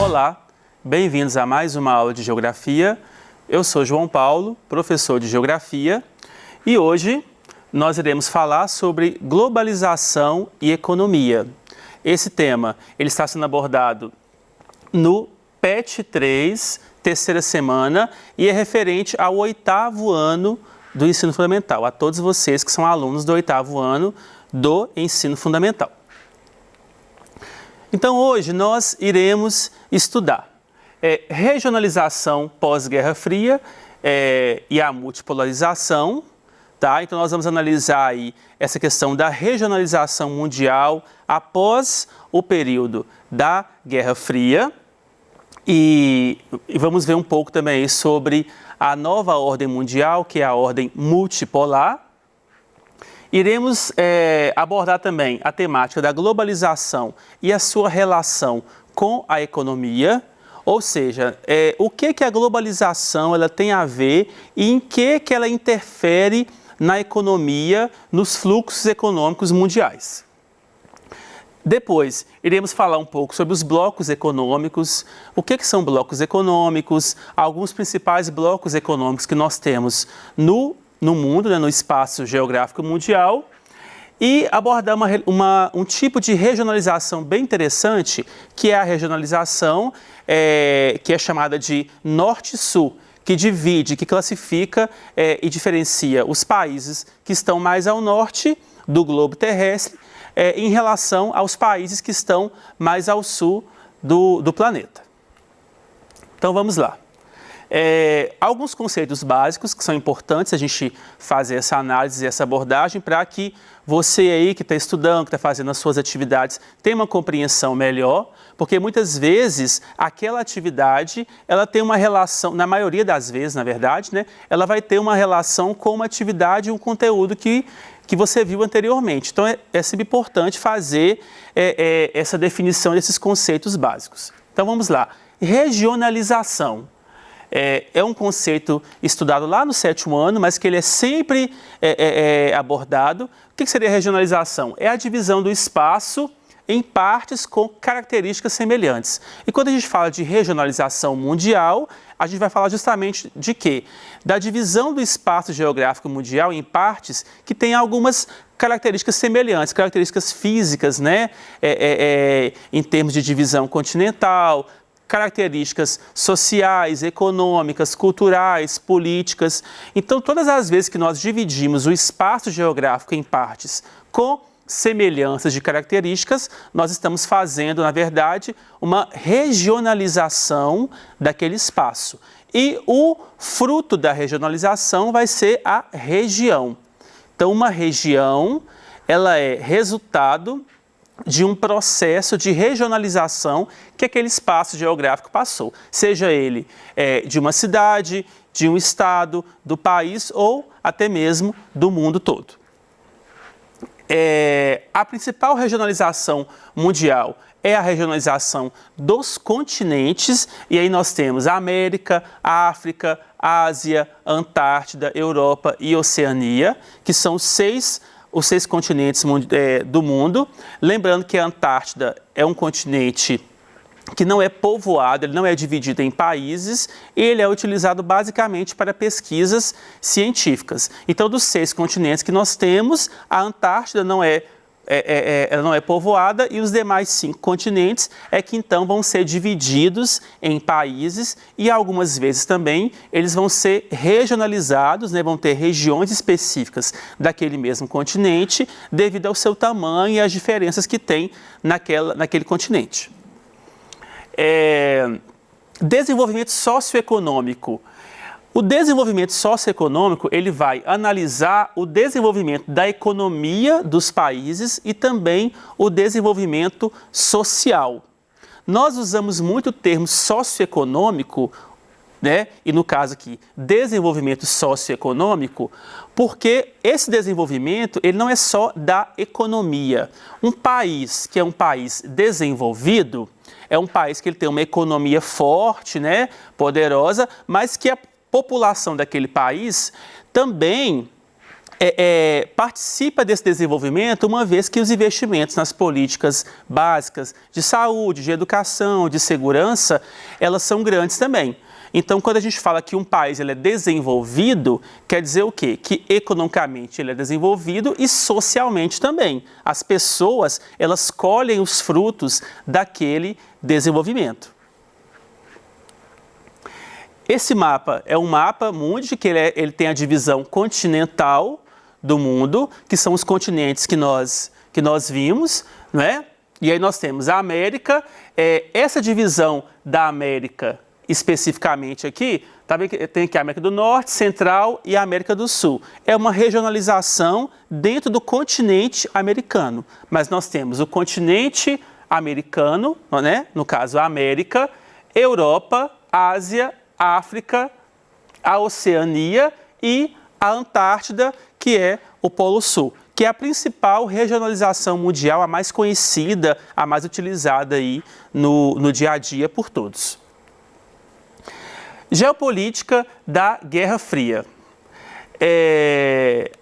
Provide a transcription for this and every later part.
Olá, bem-vindos a mais uma aula de Geografia. Eu sou João Paulo, professor de Geografia, e hoje nós iremos falar sobre globalização e economia. Esse tema ele está sendo abordado no PET 3, terceira semana, e é referente ao 8º ano do ensino fundamental, a todos vocês que são alunos do 8º ano do ensino fundamental. Então, hoje nós iremos estudar regionalização pós-Guerra Fria e a multipolarização, tá? Então, nós vamos analisar aí essa questão da regionalização mundial após o período da Guerra Fria e vamos ver um pouco também aí sobre a nova ordem mundial, que é a ordem multipolar. Iremos abordar também a temática da globalização e a sua relação com a economia, ou seja, o que a globalização ela tem a ver e em que ela interfere na economia, nos fluxos econômicos mundiais. Depois, iremos falar um pouco sobre os blocos econômicos, o que são blocos econômicos, alguns principais blocos econômicos que nós temos no mundo, no espaço geográfico mundial, e abordar um tipo de regionalização bem interessante, que é a regionalização que é chamada de Norte-Sul, que divide, que classifica e diferencia os países que estão mais ao norte do globo terrestre em relação aos países que estão mais ao sul do planeta. Então vamos lá. Alguns conceitos básicos que são importantes a gente fazer essa análise e essa abordagem para que você aí que está estudando, que está fazendo as suas atividades, tenha uma compreensão melhor, porque muitas vezes aquela atividade, ela tem uma relação, na maioria das vezes, na verdade, né, ela vai ter uma relação com uma atividade e um conteúdo que você viu anteriormente. Então é sempre importante fazer essa definição desses conceitos básicos. Então vamos lá. Regionalização. É um conceito estudado lá no 7º ano, mas que ele é sempre abordado. O que seria regionalização? É a divisão do espaço em partes com características semelhantes. E quando a gente fala de regionalização mundial, a gente vai falar justamente de quê? Da divisão do espaço geográfico mundial em partes que têm algumas características semelhantes, características físicas, né? Em termos de divisão continental, características sociais, econômicas, culturais, políticas. Então, todas as vezes que nós dividimos o espaço geográfico em partes com semelhanças de características, nós estamos fazendo, na verdade, uma regionalização daquele espaço. E o fruto da regionalização vai ser a região. Então, uma região, ela é resultado de um processo de regionalização que aquele espaço geográfico passou, seja ele de uma cidade, de um estado, do país ou até mesmo do mundo todo. A principal regionalização mundial é a regionalização dos continentes, e aí nós temos a América, a África, a Ásia, a Antártida, Europa e Oceania, que são os seis continentes do mundo. Lembrando que a Antártida é um continente que não é povoado, ele não é dividido em países, ele é utilizado basicamente para pesquisas científicas. Então, dos 6 continentes que nós temos, a Antártida ela não é povoada e os demais 5 continentes que então vão ser divididos em países e algumas vezes também eles vão ser regionalizados, né, vão ter regiões específicas daquele mesmo continente devido ao seu tamanho e às diferenças que tem naquele continente. Desenvolvimento socioeconômico. O desenvolvimento socioeconômico, ele vai analisar o desenvolvimento da economia dos países e também o desenvolvimento social. Nós usamos muito o termo socioeconômico, né? E no caso aqui, desenvolvimento socioeconômico, porque esse desenvolvimento ele não é só da economia. Um país que é um país desenvolvido é um país que ele tem uma economia forte, né? Poderosa, mas que a população daquele país também participa desse desenvolvimento, uma vez que os investimentos nas políticas básicas de saúde, de educação, de segurança, elas são grandes também. Então, quando a gente fala que um país ele é desenvolvido, quer dizer o quê? Que economicamente ele é desenvolvido e socialmente também. As pessoas, elas colhem os frutos daquele desenvolvimento. Esse mapa é um mapa mundi, que ele tem a divisão continental do mundo, que são os continentes que nós vimos, não é? E aí nós temos a América, essa divisão da América especificamente aqui, tem aqui a América do Norte, Central e a América do Sul. É uma regionalização dentro do continente americano, mas nós temos o continente americano, né? No caso a América, Europa, Ásia, África, a Oceania e a Antártida, que é o Polo Sul, que é a principal regionalização mundial, a mais conhecida, a mais utilizada aí no dia a dia por todos. Geopolítica da Guerra Fria.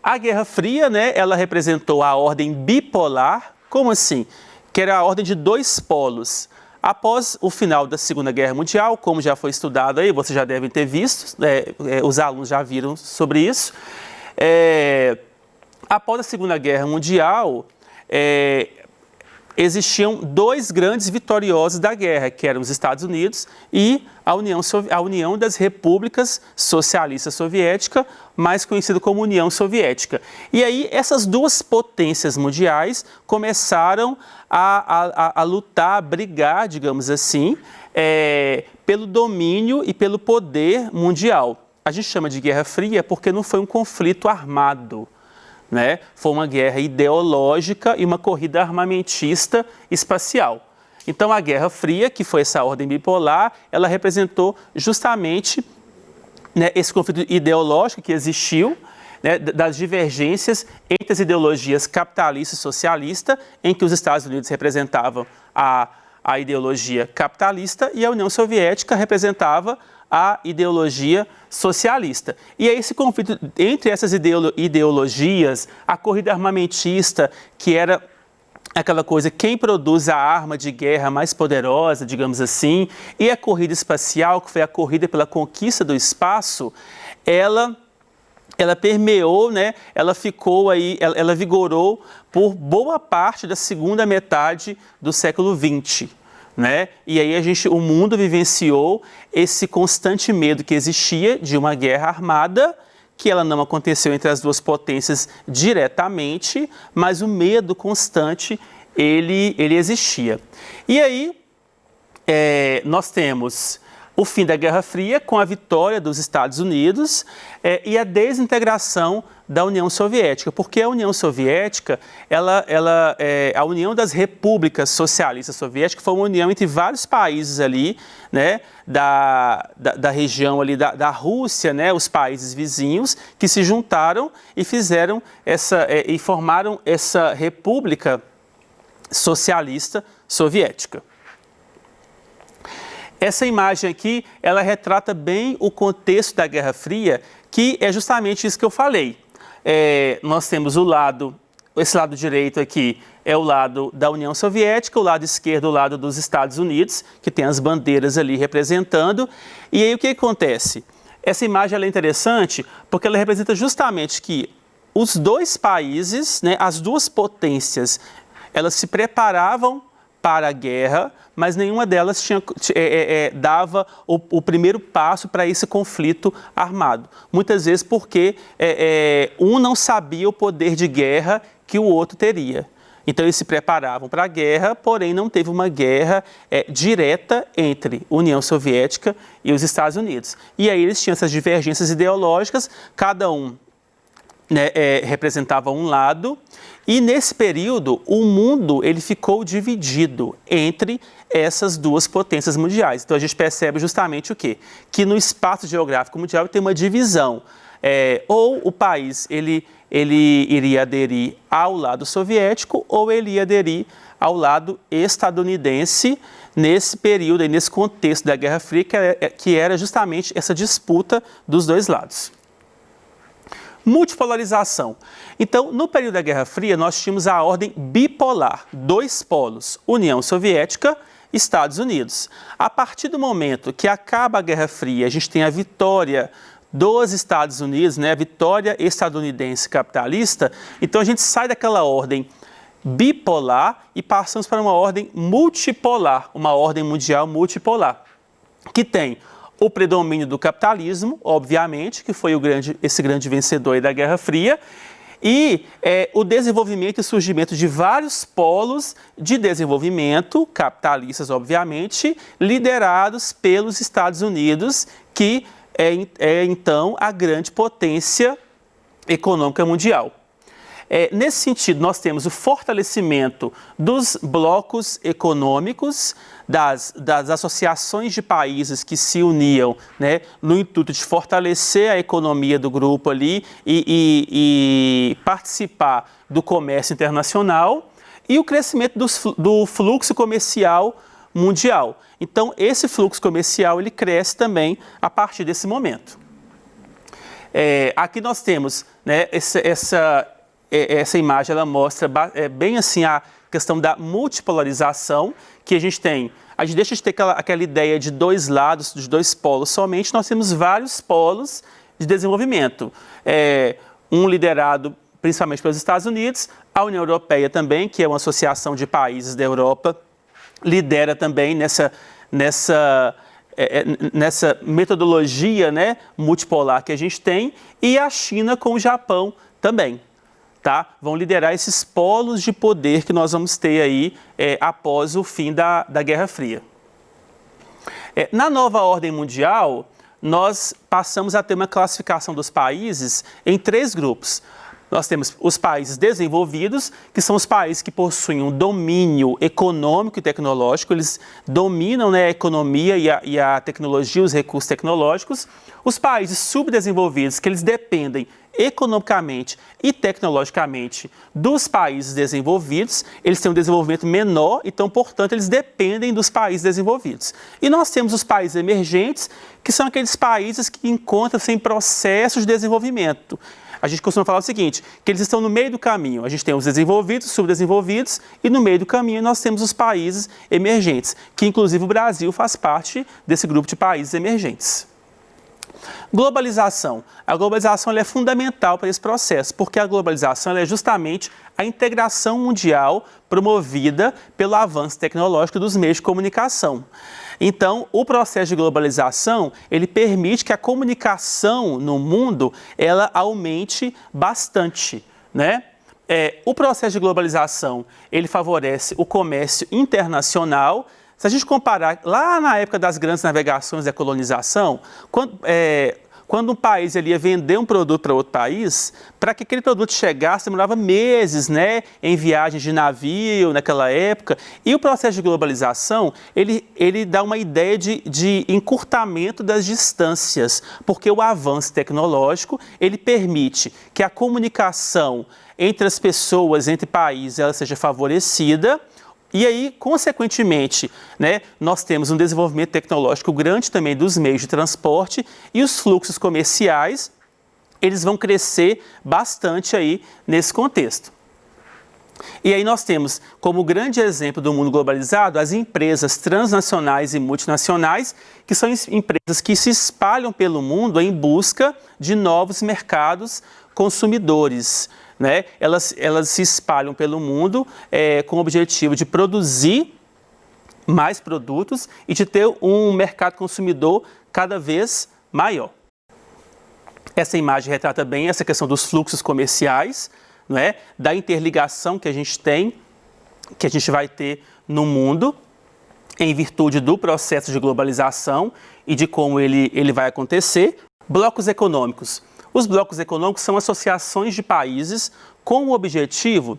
A Guerra Fria, né, ela representou a ordem bipolar, como assim? Que era a ordem de dois polos. Após o final da Segunda Guerra Mundial, como já foi estudado aí, vocês já devem ter visto, os alunos já viram sobre isso. Após a Segunda Guerra Mundial, existiam dois grandes vitoriosos da guerra, que eram os Estados Unidos e a União das Repúblicas Socialistas Soviéticas, mais conhecida como União Soviética. E aí essas duas potências mundiais começaram a lutar, a brigar, digamos assim, pelo domínio e pelo poder mundial. A gente chama de Guerra Fria porque não foi um conflito armado, né? Foi uma guerra ideológica e uma corrida armamentista espacial. Então a Guerra Fria, que foi essa ordem bipolar, ela representou justamente, né, esse conflito ideológico que existiu, né, das divergências entre as ideologias capitalista e socialista, em que os Estados Unidos representavam a ideologia capitalista e a União Soviética representava a ideologia socialista. E é esse conflito entre essas ideologias, a corrida armamentista, que era aquela coisa, quem produz a arma de guerra mais poderosa, digamos assim, e a corrida espacial, que foi a corrida pela conquista do espaço, ela permeou, né? Ela ficou aí, ela vigorou por boa parte da segunda metade do século XX. Né? E aí o mundo vivenciou esse constante medo que existia de uma guerra armada, que ela não aconteceu entre as duas potências diretamente, mas o medo constante, ele existia. E aí nós temos o fim da Guerra Fria com a vitória dos Estados Unidos e a desintegração da União Soviética, porque a União Soviética, a União das Repúblicas Socialistas Soviéticas foi uma união entre vários países ali, né, da região ali da Rússia, né, os países vizinhos, que se juntaram e fizeram e formaram essa República Socialista Soviética. Essa imagem aqui, ela retrata bem o contexto da Guerra Fria, que é justamente isso que eu falei. Nós temos esse lado direito aqui é o lado da União Soviética, o lado esquerdo, o lado dos Estados Unidos, que tem as bandeiras ali representando. E aí o que acontece? Essa imagem ela é interessante porque ela representa justamente que os dois países, né, as duas potências, elas se preparavam para a guerra, mas nenhuma delas dava o primeiro passo para esse conflito armado. Muitas vezes porque um não sabia o poder de guerra que o outro teria. Então eles se preparavam para a guerra, porém não teve uma guerra direta entre União Soviética e os Estados Unidos. E aí eles tinham essas divergências ideológicas, cada um, né, representava um lado, e nesse período o mundo ele ficou dividido entre essas duas potências mundiais. Então a gente percebe justamente o quê? Que no espaço geográfico mundial tem uma divisão. Ou o país ele iria aderir ao lado soviético ou ele ia aderir ao lado estadunidense nesse período, e nesse contexto da Guerra Fria, que era justamente essa disputa dos dois lados. Multipolarização. Então, no período da Guerra Fria, nós tínhamos a ordem bipolar, dois polos, União Soviética, Estados Unidos. A partir do momento que acaba a Guerra Fria, a gente tem a vitória dos Estados Unidos, né, a vitória estadunidense capitalista, então a gente sai daquela ordem bipolar e passamos para uma ordem multipolar, uma ordem mundial multipolar, que tem o predomínio do capitalismo, obviamente, que foi esse grande vencedor aí da Guerra Fria, e o desenvolvimento e surgimento de vários polos de desenvolvimento, capitalistas, obviamente, liderados pelos Estados Unidos, que é então a grande potência econômica mundial. Nesse sentido, nós temos o fortalecimento dos blocos econômicos, das associações de países que se uniam, né, no intuito de fortalecer a economia do grupo ali e participar do comércio internacional, e o crescimento do fluxo comercial mundial. Então, esse fluxo comercial ele cresce também a partir desse momento. Aqui nós temos, né, essa imagem, ela mostra bem assim a questão da multipolarização que a gente tem. A gente deixa de ter aquela ideia de dois lados, de dois polos somente, nós temos vários polos de desenvolvimento. Um liderado principalmente pelos Estados Unidos, a União Europeia também, que é uma associação de países da Europa, lidera também nessa metodologia, né, multipolar que a gente tem, e a China com o Japão também. Tá? Vão liderar esses polos de poder que nós vamos ter aí após o fim da Guerra Fria. Na nova ordem mundial, nós passamos a ter uma classificação dos países em 3 grupos. Nós temos os países desenvolvidos, que são os países que possuem um domínio econômico e tecnológico, eles dominam, né, a economia e a tecnologia, os recursos tecnológicos. Os países subdesenvolvidos, que eles dependem economicamente e tecnologicamente dos países desenvolvidos, eles têm um desenvolvimento menor, então, portanto, eles dependem dos países desenvolvidos. E nós temos os países emergentes, que são aqueles países que encontram-se em processo de desenvolvimento. A gente costuma falar o seguinte, que eles estão no meio do caminho. A gente tem os desenvolvidos, subdesenvolvidos, e no meio do caminho nós temos os países emergentes, que inclusive o Brasil faz parte desse grupo de países emergentes. Globalização. A globalização ela é fundamental para esse processo, porque a globalização ela é justamente a integração mundial promovida pelo avanço tecnológico dos meios de comunicação. Então, o processo de globalização, ele permite que a comunicação no mundo, ela aumente bastante, né? O processo de globalização, ele favorece o comércio internacional. Se a gente comparar lá na época das grandes navegações da colonização, quando um país ele ia vender um produto para outro país, para que aquele produto chegasse, demorava meses, né, em viagens de navio naquela época. E o processo de globalização, ele dá uma ideia de encurtamento das distâncias, porque o avanço tecnológico, ele permite que a comunicação entre as pessoas, entre países, ela seja favorecida. E aí, consequentemente, né, nós temos um desenvolvimento tecnológico grande também dos meios de transporte e os fluxos comerciais, eles vão crescer bastante aí nesse contexto. E aí nós temos como grande exemplo do mundo globalizado as empresas transnacionais e multinacionais, que são empresas que se espalham pelo mundo em busca de novos mercados consumidores. Né? Elas se espalham pelo mundo com o objetivo de produzir mais produtos e de ter um mercado consumidor cada vez maior. Essa imagem retrata bem essa questão dos fluxos comerciais, não é? Da interligação que a gente tem, que a gente vai ter no mundo, em virtude do processo de globalização e de como ele vai acontecer. Blocos econômicos. Os blocos econômicos são associações de países com o objetivo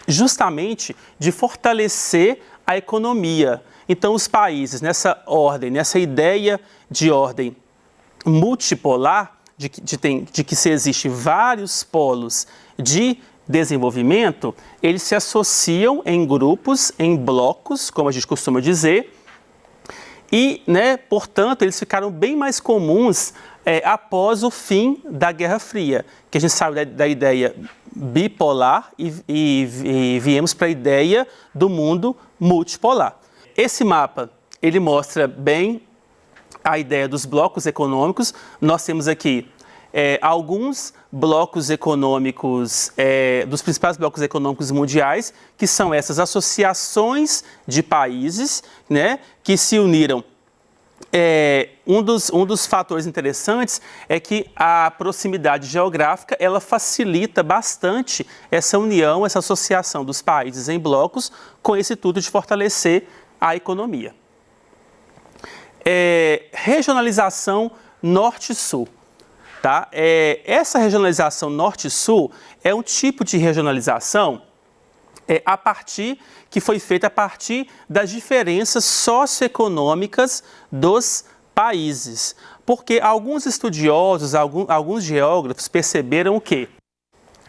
justamente de fortalecer a economia. Então, os países, nessa ordem, nessa ideia de ordem multipolar, de que se existe vários polos de desenvolvimento, eles se associam em grupos, em blocos, como a gente costuma dizer, e, né, portanto, eles ficaram bem mais comuns após o fim da Guerra Fria, que a gente saiu da ideia bipolar e viemos para a ideia do mundo multipolar. Esse mapa, ele mostra bem a ideia dos blocos econômicos. Nós temos aqui alguns blocos econômicos, dos principais blocos econômicos mundiais, que são essas associações de países, né, que se uniram. Um dos fatores interessantes é que a proximidade geográfica ela facilita bastante essa união, essa associação dos países em blocos, com esse intuito de fortalecer a economia. Regionalização norte-sul. Tá? Essa regionalização norte-sul é um tipo de regionalização que foi feita a partir das diferenças socioeconômicas dos países. Porque alguns estudiosos, alguns geógrafos perceberam o quê?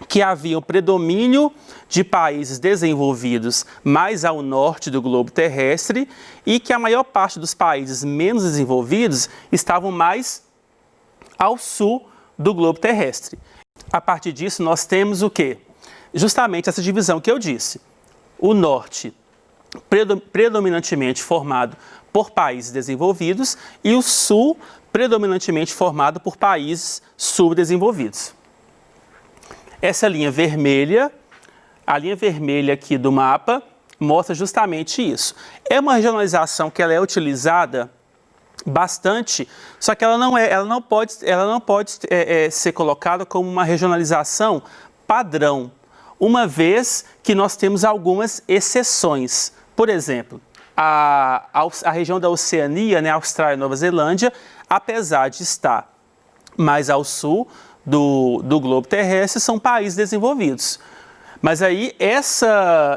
Que havia um predomínio de países desenvolvidos mais ao norte do globo terrestre e que a maior parte dos países menos desenvolvidos estavam mais ao sul do globo terrestre. A partir disso, nós temos o quê? Justamente essa divisão que eu disse. O norte, predominantemente formado por países desenvolvidos, e o sul, predominantemente formado por países subdesenvolvidos. Essa linha vermelha, a linha vermelha aqui do mapa, mostra justamente isso. É uma regionalização que ela é utilizada bastante, só que ela não pode ser colocada como uma regionalização padrão, uma vez que nós temos algumas exceções. Por exemplo, a região da Oceania, né, Austrália e Nova Zelândia, apesar de estar mais ao sul do globo terrestre, são países desenvolvidos. Mas aí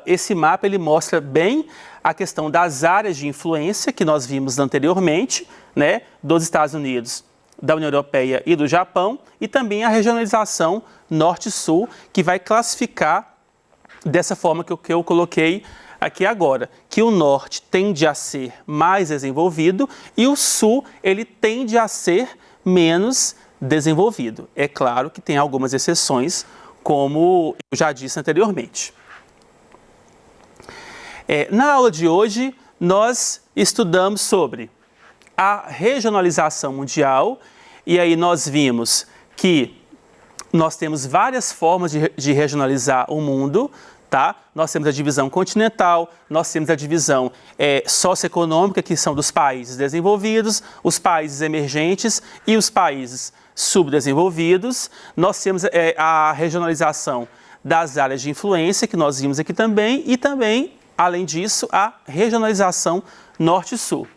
esse mapa ele mostra bem a questão das áreas de influência que nós vimos anteriormente, né, dos Estados Unidos, da União Europeia e do Japão, e também a regionalização norte-sul, que vai classificar dessa forma que eu coloquei aqui agora, que o norte tende a ser mais desenvolvido e o sul ele tende a ser menos desenvolvido. É claro que tem algumas exceções, como eu já disse anteriormente. Na aula de hoje, nós estudamos sobre a regionalização mundial, e aí nós vimos que nós temos várias formas de regionalizar o mundo, tá? Nós temos a divisão continental, nós temos a divisão socioeconômica, que são dos países desenvolvidos, os países emergentes e os países subdesenvolvidos. Nós temos a regionalização das áreas de influência, que nós vimos aqui também, e também, além disso, a regionalização norte-sul.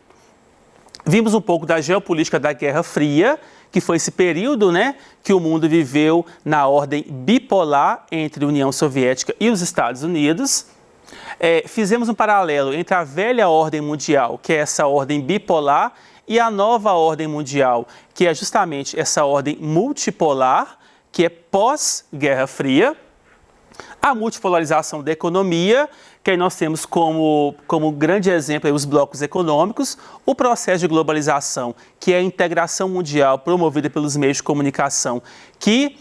Vimos um pouco da geopolítica da Guerra Fria, que foi esse período, né, que o mundo viveu na ordem bipolar entre a União Soviética e os Estados Unidos. Fizemos um paralelo entre a velha ordem mundial, que é essa ordem bipolar, e a nova ordem mundial, que é justamente essa ordem multipolar, que é pós-Guerra Fria. A multipolarização da economia, que aí nós temos como grande exemplo aí os blocos econômicos, o processo de globalização, que é a integração mundial promovida pelos meios de comunicação, que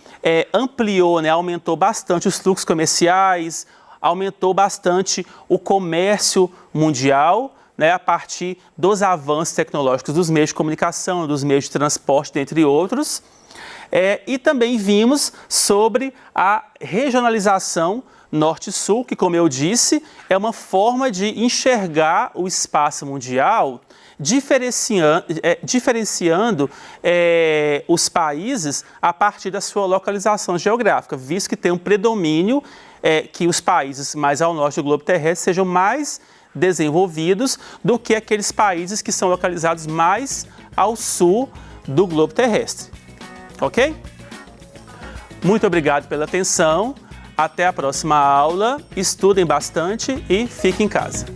ampliou, né, aumentou bastante os fluxos comerciais, aumentou bastante o comércio mundial, né, a partir dos avanços tecnológicos dos meios de comunicação, dos meios de transporte, dentre outros. E também vimos sobre a regionalização norte-sul, que, como eu disse, é uma forma de enxergar o espaço mundial diferenciando os países a partir da sua localização geográfica, visto que tem um predomínio que os países mais ao norte do globo terrestre sejam mais desenvolvidos do que aqueles países que são localizados mais ao sul do globo terrestre. Ok? Muito obrigado pela atenção. Até a próxima aula. Estudem bastante e fiquem em casa.